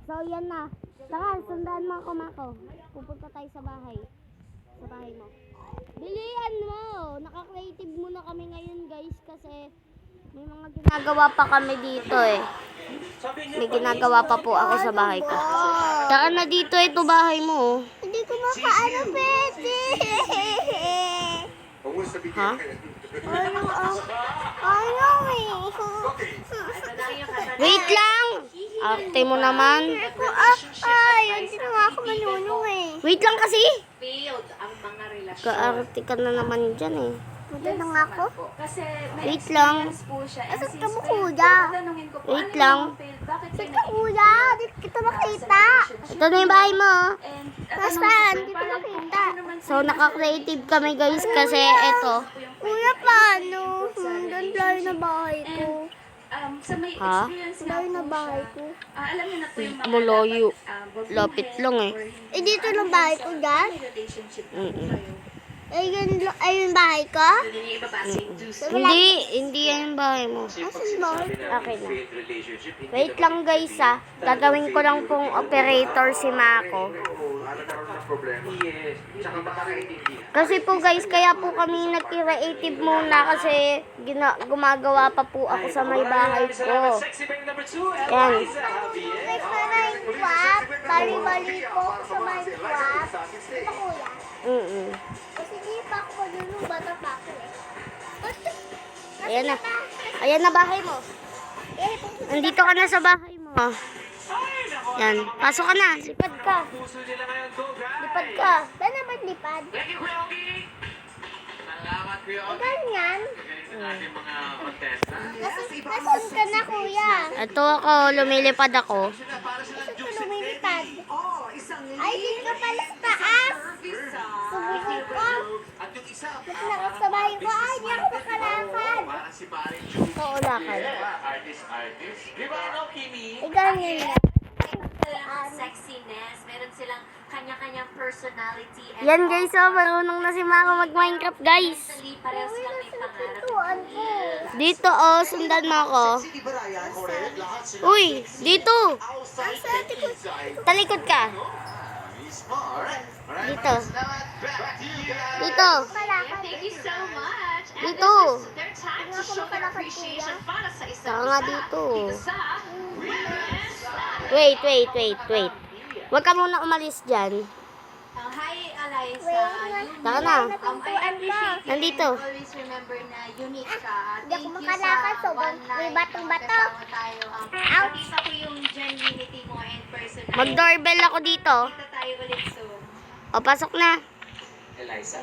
So, yan na. Tara, sundan mo ako, Mako. Pupunta tayo sa bahay. Sa bahay mo. Bilian mo! Naka-creative muna kami ngayon, guys, kasi may mga ginagawa pa kami dito eh. May ginagawa pa po ako sa bahay ko. Tara na dito, ito bahay mo. Hindi ko makaano pwede. Ha? Ano eh? Wait lang! Arte mo naman. Hindi na nga ako manunong eh. Wait lang kasi. Kaarte ka na naman dyan eh. Wala na nga ako. Wait lang. Asan ka mo kuya? Wait lang. Asan ka kuya? Di kita makita. Ito na yung bahay mo. Nasaan? Di ko makita. So naka-creative kami guys kasi ito. Kuya paano? Doon layo na bahay ko. Sa may Ha? experience nga Layo na po bahay siya, ko. alam niyo na po yung mga Malayo. baguhan Lapit lang eh. or Dito lang bahay ko dyan? may relationship na po Mm-mm. kayo. Ayun bahay ko? Hindi niya ibabasa yung juice. Hindi yan yung bahay mo. Asan ba? Okay na. Wait lang guys ah. Gagawin ko lang pong operator si Mako. Yes. Tsaka makakaintindi. Kasi po guys, kaya po kami nag-creative muna kasi gumagawa pa po ako sa may bahay ko. Yan. Minecraft, bali-bali po ako sa Minecraft. Ito kuya. Kasi di pa ako nung bata pa ako eh. Ayan na. Ayan na bahay mo. Nandito ka na sa bahay mo. Yan. Pasok ka na. Lipad ka. Lipad ka. Ba naman lipad? Salamat, Kuya Ogie. Ganyan. Ating mga contestant. Nasaan ka na kuya? Ito ako. Lumilipad ako. Nasaan ka lumilipad? Ay, dito ka pala sa taas. Subukan ko. At yung isa, Ba't nakasabay ko? Ay, di ako makalakad. parang si Paring Chu. Oo, lakad. Artist. Di ba, no, Kimi? Ganyan yan. Sexiness, meron silang kanya-kanyang personality. And Yan guys, oh, marunong na si Mako mag-Minecraft guys. mentally, pareho silang may pangarap. Dito oh, sundan mo ako. Uy, dito. Talikod ka. Dito. Dito. Thank you so much. And Dito. this is their time to show their appreciation para sa isa't Saka nga isa. dito. Sa Wait. Huwag ka muna umalis dyan. Hi, Eliza. Saka na. I appreciate you Nandito. and always remember na unique ka. Hindi ako Thank you makalakad, sa sobrang one night may batong-bato. na magkasama tayo. Nakita ko yung genuinity mo and personality. Mag-doorbell ako dito. Kita tayo ulit soon. O, pasok na. Eliza.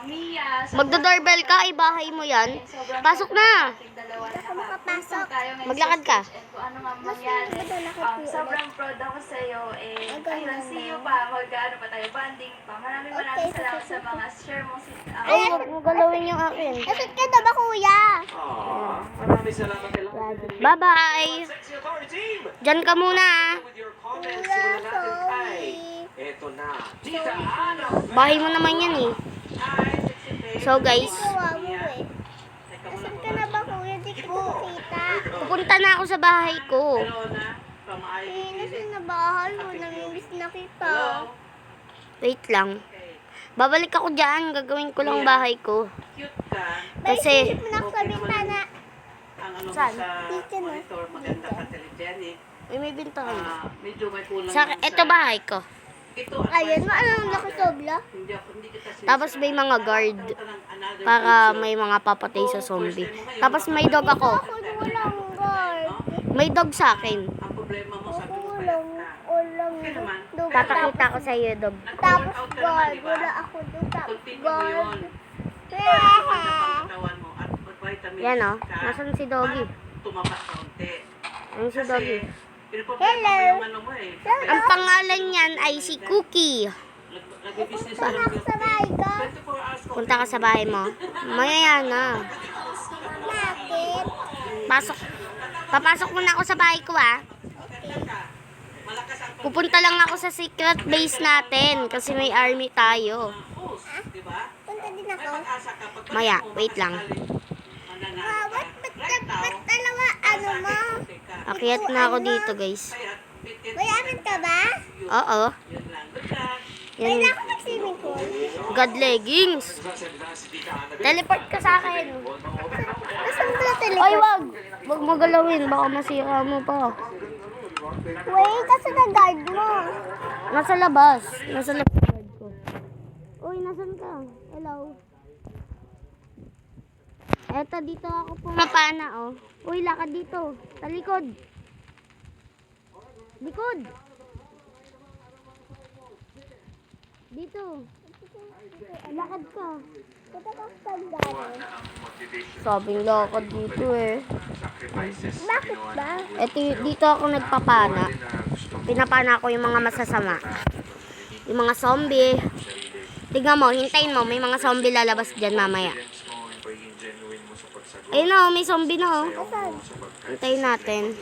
Mia, Magdo-doorbell ka, ay bahay mo yan. Pasok na. makapasok. Maglakad ka. Ano nga mangyari. Sobrang proud ako sa'yo. Ayun, see you pa. Mag-ano pa tayo, banding pa. Maraming salamat sa mga share mo. Ay, huwag mo galawin yung akin. Nasaan ka na ba, kuya? Maraming salamat kay Lord. Bye-bye. Sexy Authority Team. Diyan ka muna. With your comments, simulan natin ay eto na. Tita Ana. Bahay mo naman yan eh. Hi, Sexy Babe. So guys, Nasaan ka na ba, kuya? Di ko kita. Pupunta na ako sa bahay ko. Hello na. Pamahay. Nasaan na bahay mo? Namimiss na kita. Hello. Wait lang. Okay. Babalik ako dyan. Gagawin ko lang bahay ko. Cute ka. Kasi, mo na ako sa bintana. Ang ano mo Saan? sa Dito na. monitor, maganda ka telegenic. may bintana. Medyo may kulang Sa, lang ito bahay ko. Ito, Ayun, anong nakasobla? hindi kita Tapos may mga guard. Para may mga papatay sa zombie. Tapos may dog ako. Walang guard. May dog sa akin. Ang problema mo sa grupo Walang, walang Okay naman. Papakita ko sa iyo, dog. Tapos guard. Wala ako doon. Tapos Continue mo guard. yun. Katawan mo at vitamins Yan o. ka. Nasaan si Doggy? Tumapat kaunti. Ayun si Doggy. Hello. Yung ano mo eh. Ang pangalan niyan ay si Cookie. Nag-business Punta ka ako sa bahay ko. 24 hours ko. Punta ka sa bahay mo. Maya na. Bakit? Pasok. Papasok muna ako sa bahay ko ah. Malakas ang Pupunta lang ako sa secret base natin kasi may army tayo. pag-post, di ba? Punta din May ako. pag-asa ka. Pag Maya, wait lang. Ba't dalawa ano mo? Akyat na ako dito guys. Kaya, May amin ka ba? Oo. Yan. Wala ako nag-swimming pool. God leggings. Teleport ka sa akin. Nasaan pala Ay, teleport? wag. Wag mo galawin. Baka masira mo pa. Wait, kasi na-guard mo. Nasa labas. Nasa labas guard ko. Uy, nasan ka? Hello. Eto, dito ako pumapana, oh. Uy, lakad dito. Sa likod. Likod. Dito. Lakad ka. Ito ka sandali. Sabing lakad dito eh. Bakit ba? Eto, dito ako nagpapana. Pinapana ko yung mga masasama. Yung mga zombie. Tignan mo, hintayin mo. May mga zombie lalabas dyan mamaya. Ayun na, may zombie na, oh. Hintayin natin.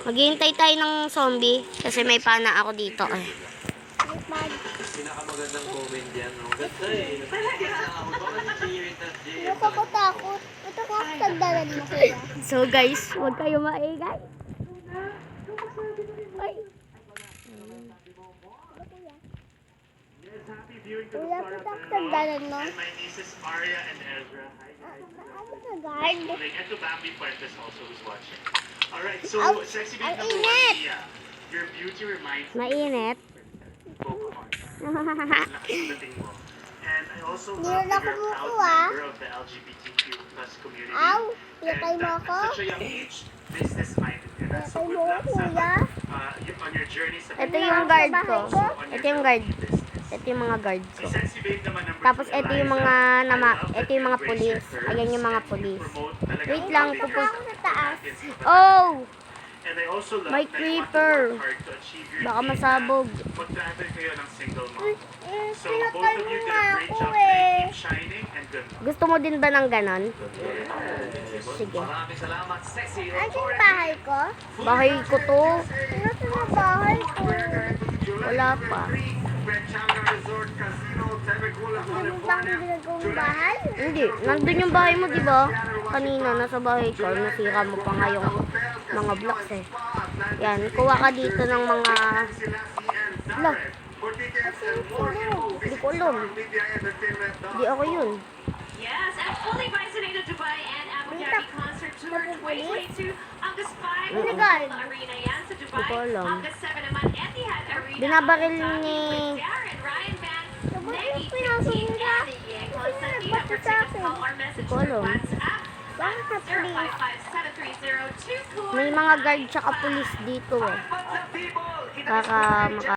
Maghihintay tayo ng zombie. Kasi may pana ako dito, eh. Pinakamagandang comment yan, no? Ganda eh. Ano ka ko takot? Ito ka sandalan mo kuya. So, guys, huwag kayo maingay. Ay. Kuya, ito ka sandalan mo. My nieces Maria and Ezra. Hi guys. Ano na guard? And to Bambi Fuentes also who's watching. Alright, so Ow, sexy ang babe number init. 1, Mia. Your beauty reminds me Mainit. of Pokemon. Laking dating mo. And I also Hindi love na that ako you're a proud kumukuha. member of the LGBTQ plus community. Aw, And pinatay mo that ako. at such a young age, business-minded ka na. So Pinatay good mo luck ako sa kuya. on your journey sa Ito yung guard ko. on your Ito yung guard. business. Ito yung mga guard Si ko. Sexy Babe naman number Tapos 2, ito yung Eliza. mga I nama, love ito that yung mga you embrace pulis. your curves Ayan yung mga and pulis. promote talaga Wait ang lang, bonding pupus. between Sa taas. Philippines and Oh! And I also love May that you want to creeper. work hard to achieve your Baka dream masabog. na mag-travel kayo ng single mom. So Pinatay both of mo you did nga a great ako job eh. today. Keep shining and good luck. Gusto mo din ba ng ganon? Sige. Maraming salamat, sexy. Ano yung bahay ko? Bahay ko to. Ano yung bahay ko? Wala pa. Hindi mo ba ako ginagawang bahay? Hindi. Nandun yung bahay mo, di ba? Kanina, nasa bahay ko. Nasira mo pa nga yung mga blocks eh. Yan. Kuha ka dito ng mga... Ala. Hindi ko alam. Hindi ako yun. Yes, at fully vaccinated Dubai and Abu Dhabi Concert Tour 2022, August 5, Guard. Arena yan sa Dubai. Hindi ko alam. August 7 naman, Etihad Arena. Binabaril Abu Dhabi ni... with Darren, Ryan Van, Sabay Negi, yung pinasok Christine, nila. and Yang Constantine. Bakit For sa tickets, akin? call or message Hindi ko through alam. WhatsApp. Bakit ka please? 055-730-2499. May mga guard tsaka pulis dito eh. Para maka...